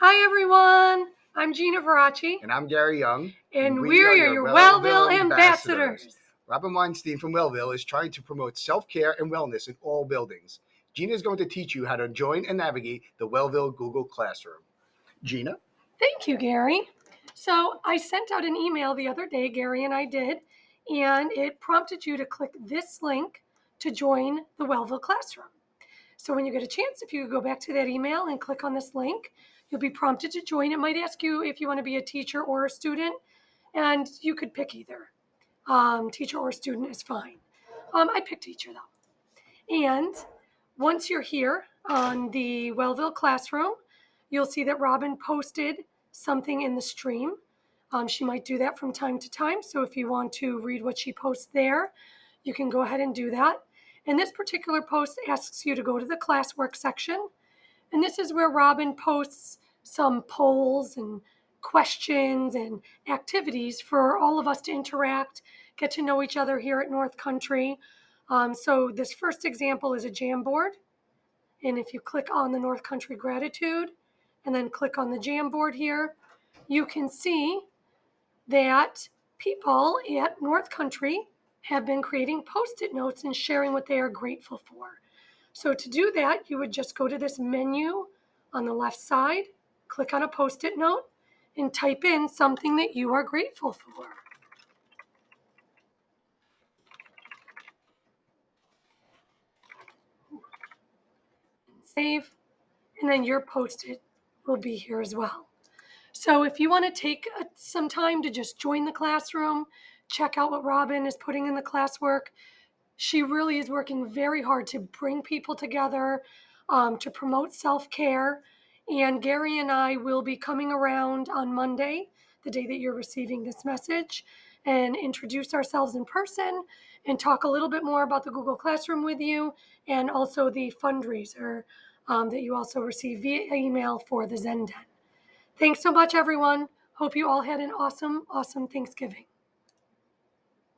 Hi everyone, I'm Gina Verace. And I'm Gary Young. And we are your Welville ambassadors. Robin Weinstein from Welville is trying to promote self-care and wellness in all buildings. Gina is going to teach you how to join and navigate the Welville Google Classroom. Gina? Thank you, Gary. So I sent out an email the other day, Gary and I did, and it prompted you to click this link to join the Welville Classroom. So when you get a chance, if you go back to that email and click on this link, you'll be prompted to join. It might ask you if you want to be a teacher or a student, and you could pick either. Teacher or student is fine. I picked teacher though. And once you're here on the Welville Classroom, you'll see that Robin posted something in the stream. She might do that from time to time. So if you want to read what she posts there, you can go ahead and do that. And this particular post asks you to go to the classwork section. And this is where Robin posts some polls and questions and activities for all of us to interact, get to know each other here at North Country. So this first example is a Jamboard. And if you click on the North Country Gratitude and then click on the Jamboard here, you can see that people at North Country have been creating Post-it notes and sharing what they are grateful for. So to do that, you would just go to this menu on the left side, click on a Post-it note, and type in something that you are grateful for. Save, and then your Post-it will be here as well. So if you want to take some time to just join the classroom, check out what Robin is putting in the classwork. She really is working very hard to bring people together, to promote self-care. And Gary and I will be coming around on Monday, the day that you're receiving this message, and introduce ourselves in person and talk a little bit more about the Google Classroom with you, and also the fundraiser that you also receive via email for the Zen Den. Thanks so much, everyone. Hope you all had an awesome, awesome Thanksgiving.